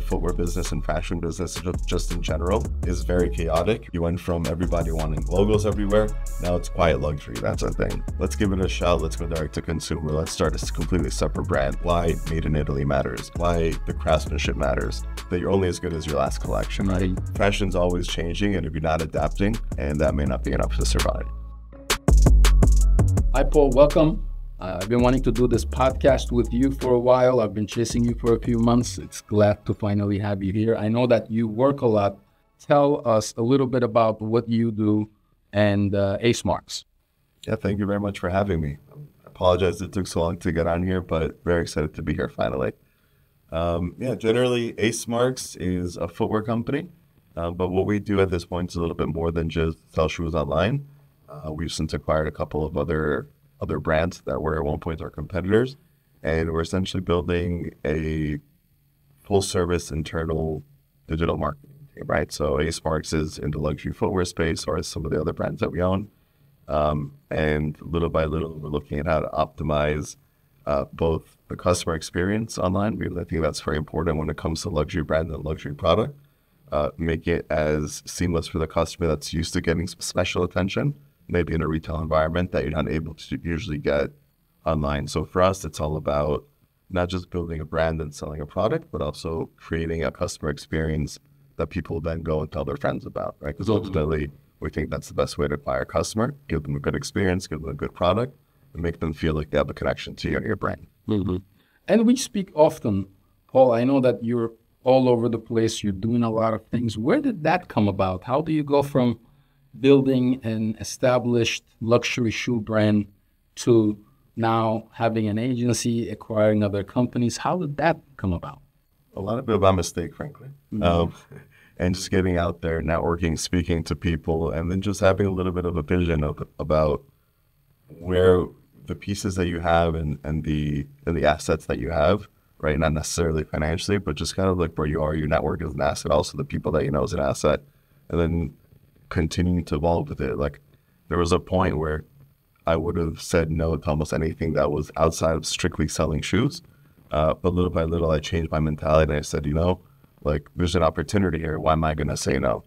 footwear business and fashion business just in general is very chaotic. You went from everybody wanting logos everywhere, now it's quiet luxury. That's a thing. Let's give it a shot. Let's go direct to consumer. Let's start a completely separate brand. Why made in Italy matters. Why the craftsmanship matters. That you're only as good as your last collection, right? Fashion's always changing, and if you're not adapting, and that may not be enough to survive. Hi, Paul. Welcome. I've been wanting to do this podcast with you for a while. I've been chasing you for a few months. It's glad to finally have you here. I know that you work a lot. Tell us a little bit about what you do and Ace Marks. Yeah, thank you very much for having me. I apologize it took so long to get on here, but very excited to be here finally. Generally, Ace Marks is a footwear company, but what we do at this point is a little bit more than just sell shoes online. We've since acquired a couple of other brands that were at one point our competitors, and we're essentially building a full-service internal digital marketing team, right? So Ace Marks is in the luxury footwear space, or as some of the other brands that we own. And little by little, we're looking at how to optimize both the customer experience online, because I think that's very important when it comes to luxury brand and luxury product. Make it as seamless for the customer that's used to getting special attention, maybe in a retail environment that you're not able to usually get online. So for us, it's all about not just building a brand and selling a product, but also creating a customer experience that people then go and tell their friends about, right? Because ultimately, we think that's the best way to acquire a customer, give them a good experience, give them a good product, and make them feel like they have a connection to you and your brand. Mm-hmm. And we speak often, Paul, I know that you're all over the place, you're doing a lot of things. Where did that come about? How do you go from building an established luxury shoe brand to now having an agency, acquiring other companies? How did that come about? A lot of it by mistake, frankly. Mm-hmm. And just getting out there, networking, speaking to people, and then just having a little bit of a vision about where the pieces that you have and the assets that you have, right? Not necessarily financially, but just kind of like where you are, your network is an asset, also the people that you know is an asset, and then continuing to evolve with it. Like, there was a point where I would have said no to almost anything that was outside of strictly selling shoes. But little by little, I changed my mentality and I said, like, there's an opportunity here. Why am I going to say no?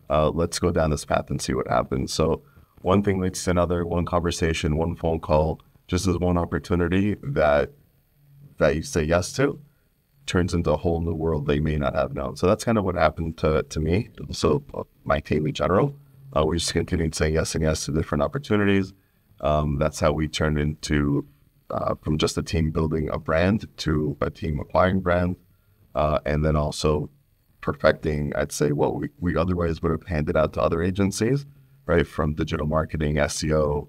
Let's go down this path and see what happens. So one thing leads to another, one conversation, one phone call, just as one opportunity that you say yes to turns into a whole new world they may not have known. So that's kind of what happened to me. So my team in general, we just continued saying yes and yes to different opportunities. That's how we turned into from just a team building a brand to a team acquiring brand, and then also perfecting, I'd say, what we otherwise would have handed out to other agencies, right? From digital marketing, SEO,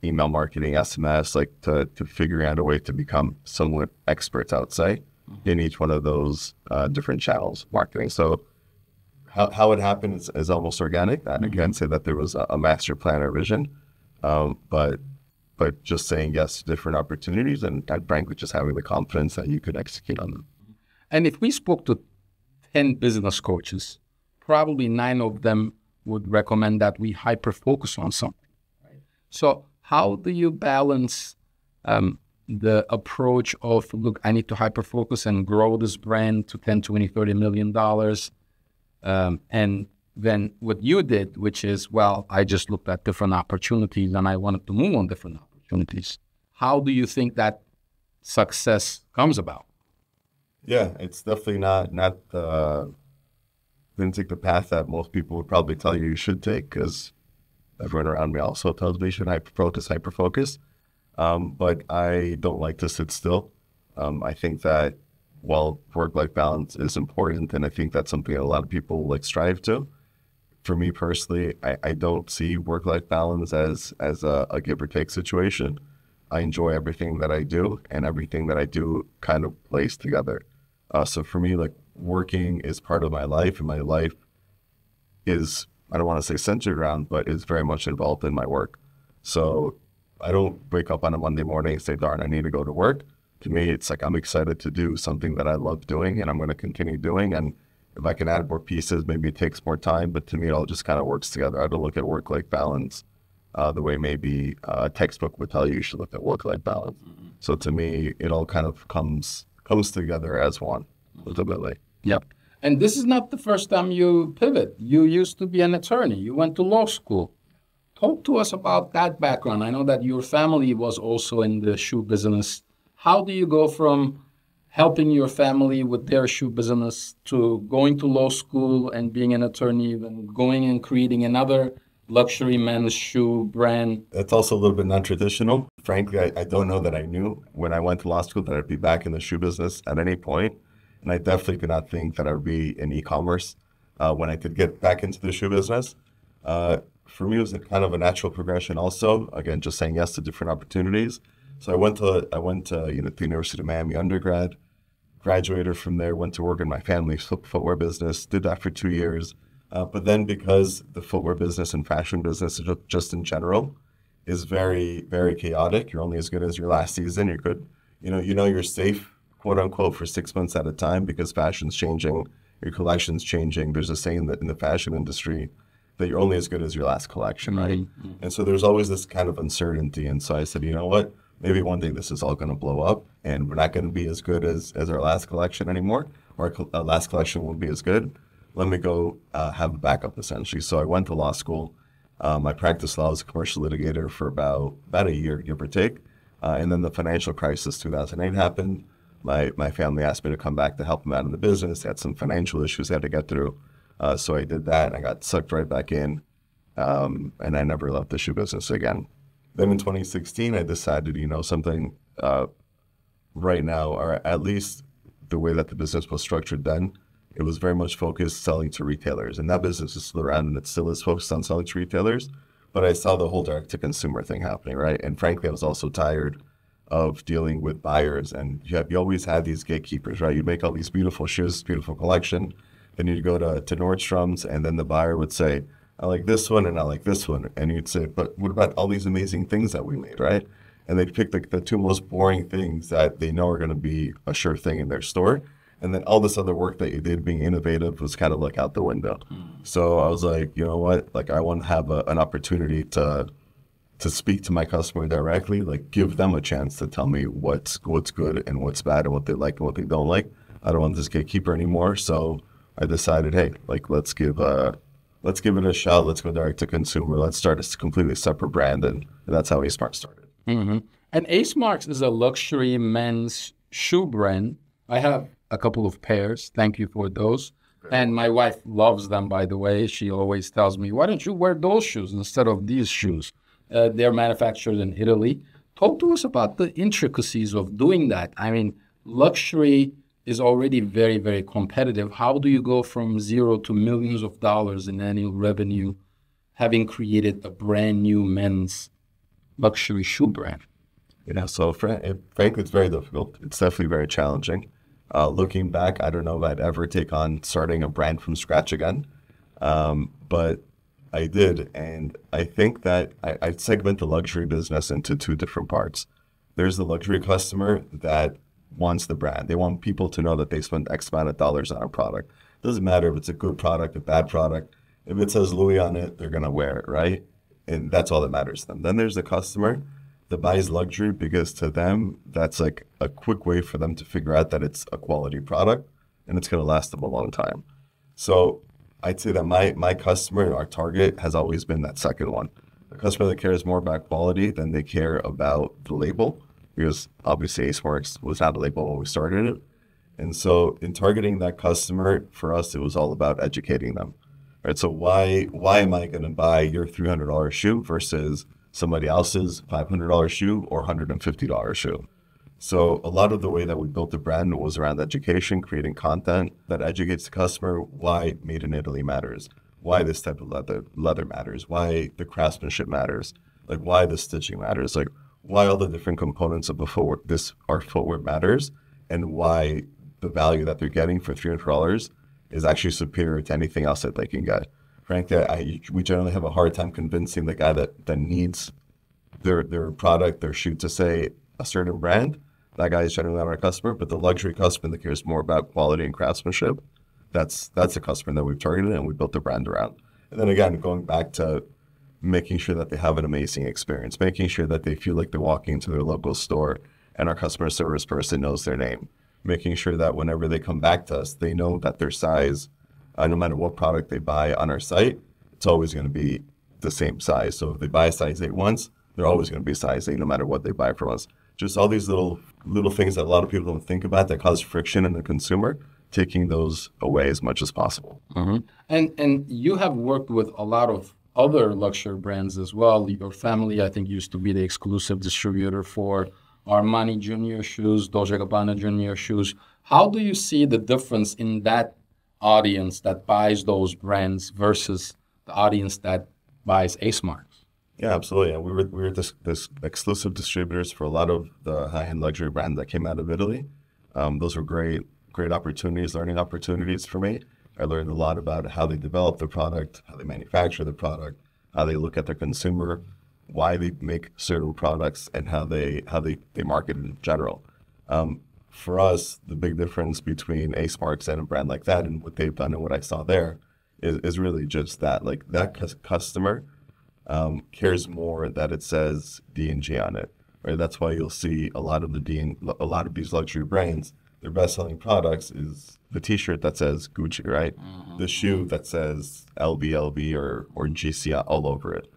email marketing, SMS, like to figuring out a way to become somewhat experts, I would say, in each one of those different channels marketing. So how it happened is almost organic. I can't say that there was a master plan or vision, but just saying yes to different opportunities and frankly just having the confidence that you could execute on them. And if we spoke to 10 business coaches, probably 9 of them would recommend that we hyper-focus on something. Right? So how do you balance the approach of, look, I need to hyper-focus and grow this brand to 10, 20, $30 million, and then what you did, which is, well, I just looked at different opportunities and I wanted to move on different opportunities. How do you think that success comes about? Yeah, it's definitely not didn't take the path that most people would probably tell you should take, because everyone around me also tells me you should hyper-focus. But I don't like to sit still. I think that while work-life balance is important, and I think that's something that a lot of people like strive to, for me personally, I don't see work-life balance as a give or take situation. I enjoy everything that I do, and everything that I do kind of plays together. So for me, like, working is part of my life, and my life is, I don't want to say centered around, but is very much involved in my work. So I don't wake up on a Monday morning and say, darn, I need to go to work. To me, it's like I'm excited to do something that I love doing and I'm going to continue doing. And if I can add more pieces, maybe it takes more time, but to me, it all just kind of works together. I don't look at work-life balance the way maybe a textbook would tell you should look at work-life balance. So to me, it all kind of comes together as one. ultimately. Yep. And this is not the first time you pivot. You used to be an attorney. You went to law school. Talk to us about that background. I know that your family was also in the shoe business. How do you go from helping your family with their shoe business to going to law school and being an attorney and going and creating another luxury men's shoe brand? That's also a little bit non-traditional. Frankly, I don't know that I knew when I went to law school that I'd be back in the shoe business at any point. And I definitely did not think that I would be in e-commerce when I did get back into the shoe business. For me, it was a kind of a natural progression also. Again, just saying yes to different opportunities. So I went to the University of Miami undergrad, graduated from there, went to work in my family's footwear business, did that for 2 years. But then because the footwear business and fashion business just in general is very, very chaotic, you're only as good as your last season. You're good. You're safe, quote unquote, for 6 months at a time because fashion's changing, your collection's changing. There's a saying that in the fashion industry that you're only as good as your last collection, right? Mm-hmm. And so there's always this kind of uncertainty. And so I said, you know what? Maybe one day this is all going to blow up and we're not going to be as good as our last collection anymore, or our last collection won't be as good. Let me go have a backup, essentially. So I went to law school. I practiced law as a commercial litigator for about a year, give or take. And then the financial crisis, 2008, happened. My family asked me to come back to help them out in the business. They had some financial issues they had to get through. So I did that, and I got sucked right back in, and I never left the shoe business again. Then in 2016, I decided, something right now, or at least the way that the business was structured then, it was very much focused selling to retailers. And that business is still around, and it still is focused on selling to retailers. But I saw the whole direct-to-consumer thing happening, right? And frankly, I was also tired of dealing with buyers. And you always had these gatekeepers, right? You'd make all these beautiful shoes, beautiful collection. Then you'd go to Nordstrom's, and then the buyer would say, I like this one and I like this one. And you'd say, but what about all these amazing things that we made, right? And they'd pick the two most boring things that they know are going to be a sure thing in their store. And then all this other work that you did being innovative was kind of like out the window. So I was like, you know what? Like, I want to have an opportunity to speak to my customer directly, like give them a chance to tell me what's good and what's bad and what they like and what they don't like. I don't want this gatekeeper anymore. So I decided, hey, like let's give it a shot. Let's go direct to consumer. Let's start a completely separate brand, and that's how Ace Marks started. Mm-hmm. And Ace Marks is a luxury men's shoe brand. I have a couple of pairs. Thank you for those. And my wife loves them, by the way. She always tells me, why don't you wear those shoes instead of these shoes? They're manufactured in Italy. Talk to us about the intricacies of doing that. I mean, luxury is already very, very competitive. How do you go from zero to millions of dollars in annual revenue, having created a brand new men's luxury shoe brand? So frankly, it's very difficult. It's definitely very challenging. Looking back, I don't know if I'd ever take on starting a brand from scratch again, but I did. And I think that I segment the luxury business into two different parts. There's the luxury customer that wants the brand. They want people to know that they spent X amount of dollars on a product. Doesn't matter if it's a good product, a bad product. If it says Louis on it, they're going to wear it, right? And that's all that matters to them. Then there's the customer that buys luxury because to them, that's like a quick way for them to figure out that it's a quality product and it's going to last them a long time. So I'd say that my customer, our target, has always been that second one. The customer that cares more about quality than they care about the label, because obviously Ace Marks was not a label when we started it. And so in targeting that customer, for us, it was all about educating them. Right? So why am I going to buy your $300 shoe versus somebody else's $500 shoe or $150 shoe? So a lot of the way that we built the brand was around education, creating content that educates the customer why made in Italy matters, why this type of leather matters, why the craftsmanship matters, like why the stitching matters, like why all the different components of our footwear matters, and why the value that they're getting for $300 is actually superior to anything else that they can get. Frankly, we generally have a hard time convincing the guy that needs their product, their shoe to say a certain brand. That guy is generally not our customer, but the luxury customer that cares more about quality and craftsmanship, that's the customer that we've targeted and we built the brand around. And then again, going back to making sure that they have an amazing experience, making sure that they feel like they're walking into their local store and our customer service person knows their name, making sure that whenever they come back to us, they know that their size, no matter what product they buy on our site, it's always going to be the same size. So if they buy a size 8 once, they're always going to be a size 8 no matter what they buy from us. Just all these little things that a lot of people don't think about that cause friction in the consumer, taking those away as much as possible. And you have worked with a lot of other luxury brands as well. Your family, I think, used to be the exclusive distributor for Armani Junior shoes, Dolce & Gabbana Junior shoes. How do you see the difference in that audience that buys those brands versus the audience that buys Ace Marks? Yeah, absolutely. And we were this exclusive distributors for a lot of the high-end luxury brands that came out of Italy. Those were great opportunities, learning opportunities for me. I learned a lot about how they develop the product, how they manufacture the product, how they look at their consumer, why they make certain products, and how they market in general. For us, the big difference between Ace Marks and a brand like that and what they've done and what I saw there is really just that. Like, that customer cares more that it says D&G on it, right? That's why you'll see a lot of these luxury brands, their best-selling products is the T-shirt that says Gucci, right? The shoe that says LB or GC all over it.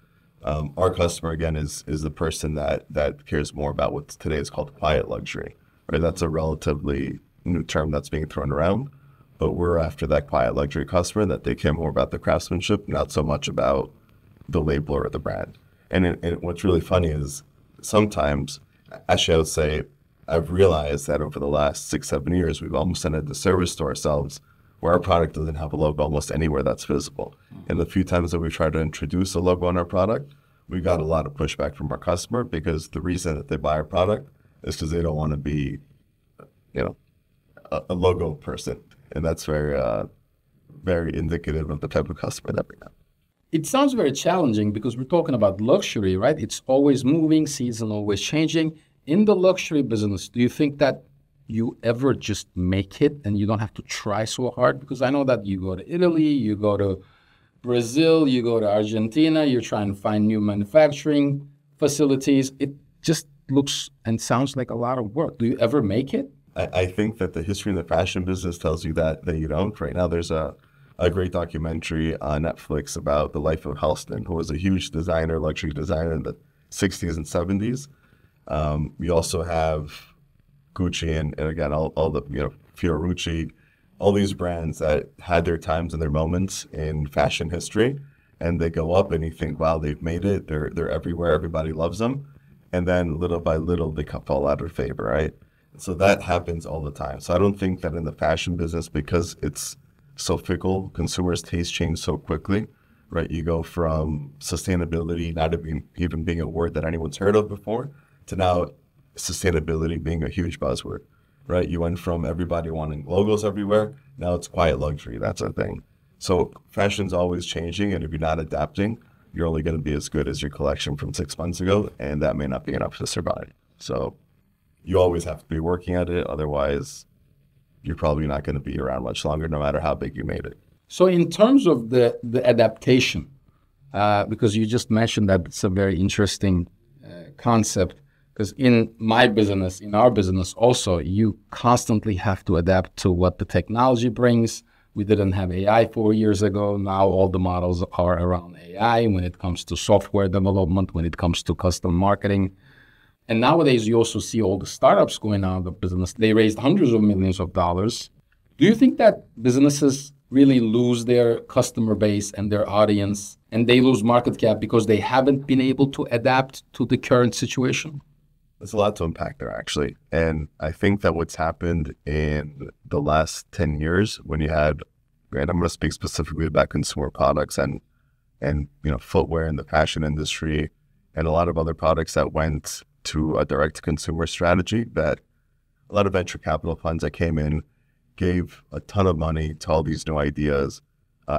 Our customer, again, is the person that cares more about what today is called quiet luxury, right? That's a relatively new term that's being thrown around, but we're after that quiet luxury customer that they care more about the craftsmanship, not so much about the label or the brand. And what's really funny is sometimes, actually I would say, I've realized that over the last 6-7 years, we've almost done a disservice to ourselves where our product doesn't have a logo almost anywhere that's visible. And the few times that we tried to introduce a logo on our product, we got a lot of pushback from our customer because the reason that they buy our product is because they don't want to be, a logo person. And that's very, very indicative of the type of customer that we have. It sounds very challenging because we're talking about luxury, right? It's always moving, season always changing. In the luxury business, do you think that you ever just make it and you don't have to try so hard? Because I know that you go to Italy, you go to Brazil, you go to Argentina, you're trying to find new manufacturing facilities. It just looks and sounds like a lot of work. Do you ever make it? I think that the history in the fashion business tells you that you don't. Right now, there's a great documentary on Netflix about the life of Halston, who was a huge designer, luxury designer in the 60s and 70s. We also have Gucci and again, all the, Fiorucci, all these brands that had their times and their moments in fashion history, and they go up and you think, wow, they've made it. They're everywhere. Everybody loves them. And then little by little, they fall out of favor, right? So that happens all the time. So I don't think that in the fashion business, because it's so fickle, consumers' tastes change so quickly, right? You go from sustainability not even being a word that anyone's heard of before to now sustainability being a huge buzzword, right? You went from everybody wanting logos everywhere, now it's quiet luxury, that's a thing. So fashion's always changing, and if you're not adapting, you're only going to be as good as your collection from 6 months ago, and that may not be enough to survive. So you always have to be working at it, otherwise you're probably not going to be around much longer, no matter how big you made it. So in terms of the adaptation, because you just mentioned that it's a very interesting concept, because in my business, in our business also, you constantly have to adapt to what the technology brings. We didn't have AI 4 years ago. Now all the models are around AI when it comes to software development, when it comes to custom marketing. And nowadays, you also see all the startups going out of the business. They raised hundreds of millions of dollars. Do you think that businesses really lose their customer base and their audience, and they lose market cap because they haven't been able to adapt to the current situation? There's a lot to unpack there, actually. And I think that what's happened in the last 10 years when you had, and I'm going to speak specifically about consumer products and footwear in the fashion industry and a lot of other products that went to a direct-to-consumer strategy, that a lot of venture capital funds that came in gave a ton of money to all these new ideas.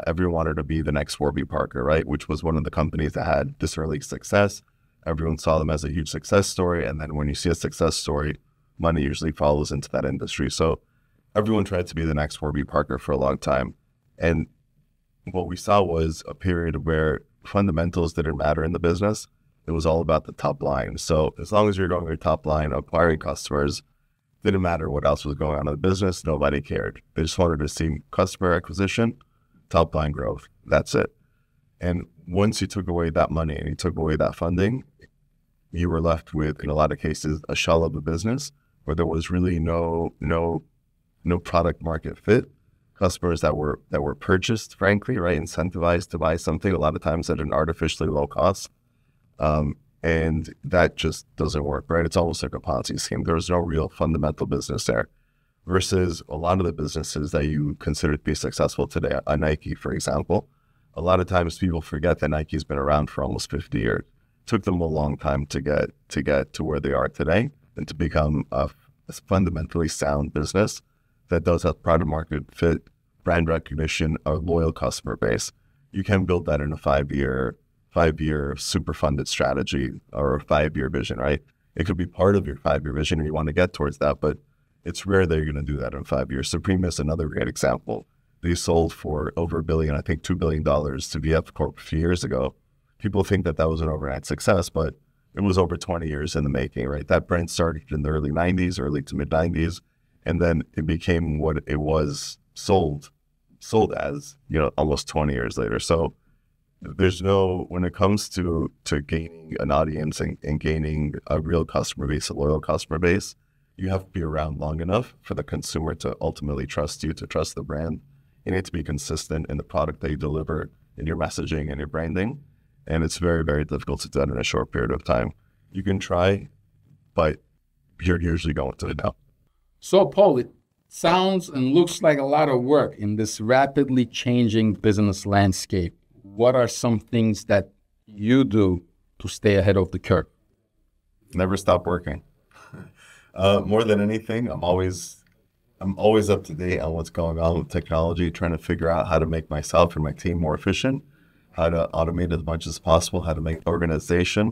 Everyone wanted to be the next Warby Parker, right? Which was one of the companies that had this early success. Everyone saw them as a huge success story. And then when you see a success story, money usually follows into that industry. So everyone tried to be the next Warby Parker for a long time. And what we saw was a period where fundamentals didn't matter in the business. It was all about the top line. So as long as you're growing your top line, acquiring customers, Didn't matter what else was going on in the business. Nobody cared. They just wanted to see customer acquisition, top line growth. That's it. And once you took away that money and you took away that funding, you were left with, in a lot of cases, a shell of a business where there was really no product market fit. Customers that were purchased, frankly, right, incentivized to buy something a lot of times at an artificially low cost. And that just doesn't work, right? It's almost like a Ponzi scheme. There's no real fundamental business there. Versus a lot of the businesses that you consider to be successful today, a Nike, for example, a lot of times people forget that Nike's been around for almost 50 years. It took them a long time to get to where they are today and to become a fundamentally sound business that does have product market fit, brand recognition, a loyal customer base. You can build that in a five-year super funded strategy or a 5-year vision, right? It could be part of your 5-year vision and you want to get towards that, but it's rare that you're going to do that in 5 years. Supreme is another great example. They sold for over $1 billion, I think $2 billion to VF Corp a few years ago. People think that was an overnight success, but it was over 20 years in the making, right? That brand started in the early 90s, early to mid 90s, and then it became what it was sold as, almost 20 years later. So there's when it comes to gaining an audience and gaining a real customer base, a loyal customer base, you have to be around long enough for the consumer to ultimately trust you, to trust the brand. You need to be consistent in the product that you deliver, in your messaging and your branding. And it's very, very difficult to do that in a short period of time. You can try, but you're usually going to know. So, Paul, it sounds and looks like a lot of work in this rapidly changing business landscape. What are some things that you do to stay ahead of the curve? Never stop working. More than anything, I'm always up to date on what's going on with technology, trying to figure out how to make myself and my team more efficient, how to automate as much as possible, how to make organization,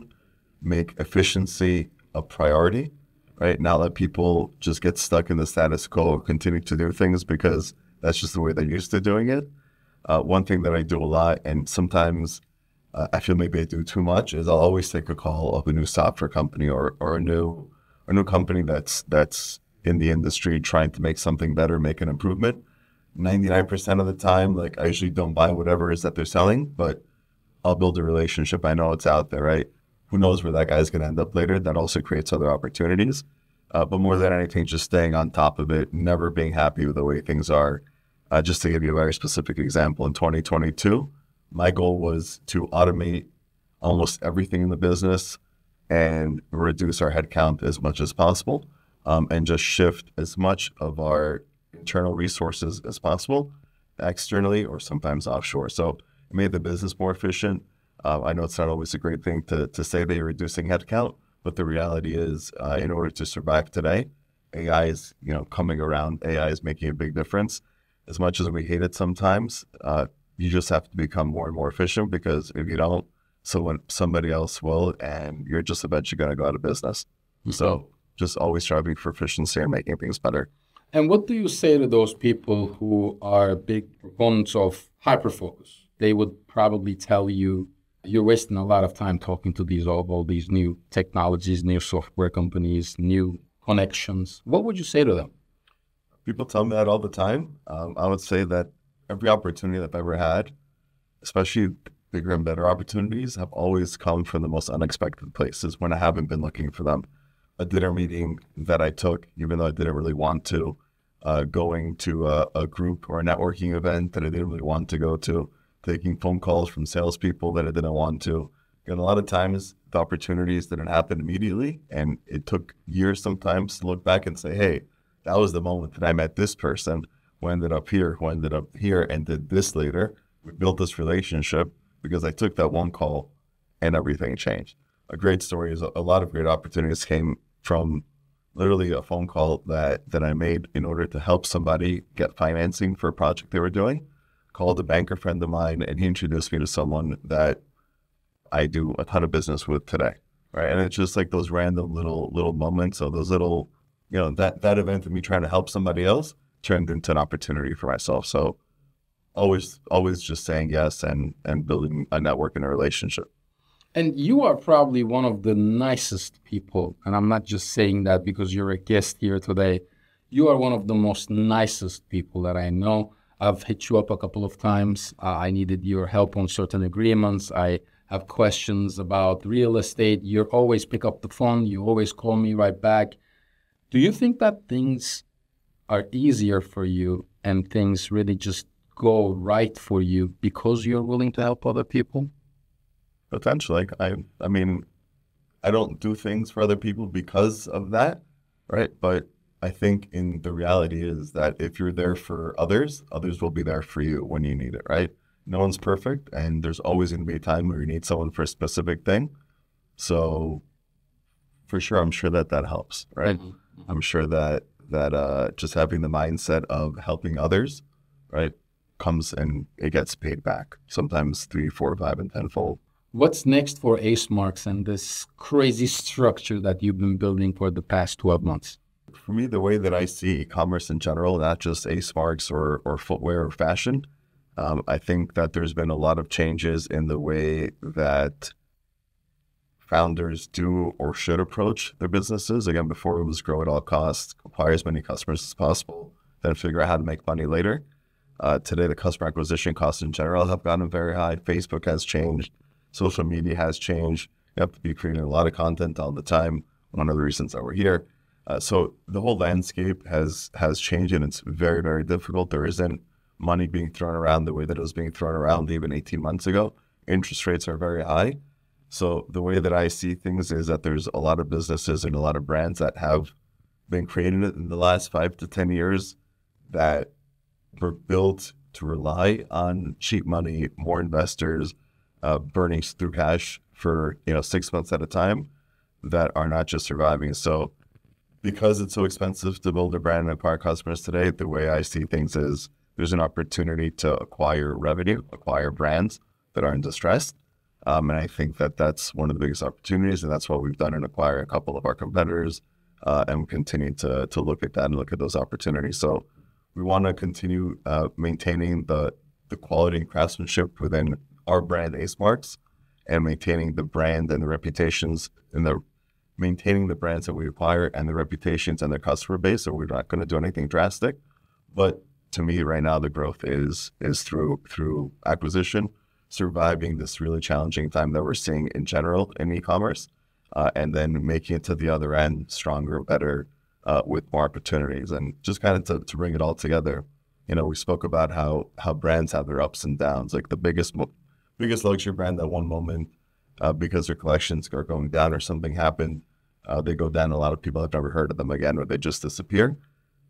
make efficiency a priority, right? Not let people just get stuck in the status quo, continue to do things because that's just the way they're used to doing it. One thing that I do a lot, and sometimes I feel maybe I do too much, is I'll always take a call of a new software company or a new company that's in the industry trying to make something better, make an improvement. 99% of the time, I usually don't buy whatever it is that they're selling, but I'll build a relationship. I know it's out there, right? Who knows where that guy's going to end up later? That also creates other opportunities. But more than anything, just staying on top of it, never being happy with the way things are. Just to give you a very specific example, in 2022, my goal was to automate almost everything in the business and reduce our headcount as much as possible, and just shift as much of our internal resources as possible externally or sometimes offshore. So it made the business more efficient. I know it's not always a great thing to say that you're reducing headcount, but the reality is, in order to survive today, AI is coming around. AI is making a big difference. As much as we hate it sometimes, you just have to become more and more efficient, because if you don't, somebody else will, and you're just eventually going to go out of business. Mm-hmm. So just always striving for efficiency and making things better. And what do you say to those people who are big proponents of hyperfocus? They would probably tell you, you're wasting a lot of time talking to all these new technologies, new software companies, new connections. What would you say to them? People tell me that all the time. I would say that every opportunity that I've ever had, especially bigger and better opportunities, have always come from the most unexpected places when I haven't been looking for them. A dinner meeting that I took, even though I didn't really want to, going to a group or a networking event that I didn't really want to go to, taking phone calls from salespeople that I didn't want to. And a lot of times the opportunities didn't happen immediately, and it took years sometimes to look back and say, hey, that was the moment that I met this person who ended up here, and did this later. We built this relationship because I took that one call and everything changed. A great story is a lot of great opportunities came from literally a phone call that I made in order to help somebody get financing for a project they were doing. Called a banker friend of mine, and he introduced me to someone that I do a ton of business with today, right? And it's just like those random little moments, or those little, that event of me trying to help somebody else turned into an opportunity for myself. So always just saying yes and building a network and a relationship. And you are probably one of the nicest people. And I'm not just saying that because you're a guest here today. You are one of the most nicest people that I know. I've hit you up a couple of times. I needed your help on certain agreements. I have questions about real estate. You always pick up the phone. You always call me right back. Do you think that things are easier for you and things really just go right for you because you're willing to help other people? Potentially. I mean, I don't do things for other people because of that, right? But I think in the reality is that if you're there for others, others will be there for you when you need it, right? No one's perfect, and there's always going to be a time where you need someone for a specific thing. So for sure, I'm sure that helps, right? Mm-hmm. I'm sure that just having the mindset of helping others, right, comes and it gets paid back, sometimes 3, 4, 5, and 10-fold. What's next for Ace Marks and this crazy structure that you've been building for the past 12 months? For me, the way that I see e-commerce in general, not just Ace Marks or footwear or fashion, I think that there's been a lot of changes in the way that founders do or should approach their businesses. Again, before it was grow at all costs, acquire as many customers as possible, then figure out how to make money later. Today, the customer acquisition costs in general have gotten very high. Facebook has changed. Social media has changed. You have to be creating a lot of content all the time. One of the reasons that we're here. So the whole landscape has changed, and it's very, very difficult. There isn't money being thrown around the way that it was being thrown around even 18 months ago. Interest rates are very high. So the way that I see things is that there's a lot of businesses and a lot of brands that have been created in the last 5 to 10 years that were built to rely on cheap money, more investors, burning through cash for 6 months at a time, that are not just surviving. So because it's so expensive to build a brand and acquire customers today, the way I see things is there's an opportunity to acquire revenue, acquire brands that are in distress. And I think that that's one of the biggest opportunities, and that's what we've done in acquiring a couple of our competitors, and we continue to look at that and look at those opportunities. So we want to continue maintaining the quality and craftsmanship within our brand Ace Marks, and maintaining the brand and the reputations and maintaining the brands that we acquire and the reputations and their customer base. So we're not going to do anything drastic. But to me right now, the growth is through acquisition, surviving this really challenging time that we're seeing in general in e-commerce, and then making it to the other end stronger, better, with more opportunities. And just kind of to bring it all together, we spoke about how brands have their ups and downs. Like the biggest luxury brand at one moment, because their collections are going down or something happened, they go down. A lot of people have never heard of them again, or they just disappear.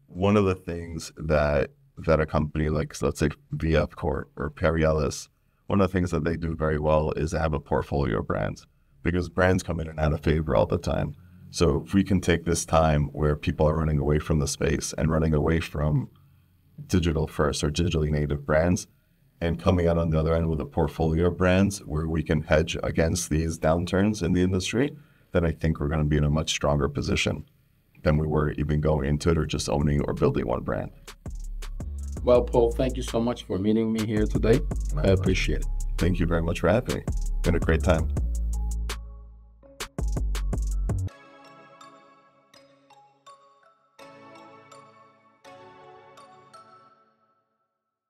One of the things that a company like, let's say, VF Corp or Perry Ellis, one of the things that they do very well is have a portfolio of brands, because brands come in and out of favor all the time. So if we can take this time where people are running away from the space and running away from digital first or digitally native brands, and coming out on the other end with a portfolio of brands where we can hedge against these downturns in the industry, then I think we're going to be in a much stronger position than we were even going into it or just owning or building one brand. Well, Paul, thank you so much for meeting me here today. I appreciate it. Thank you very much for having me. It's been a great time.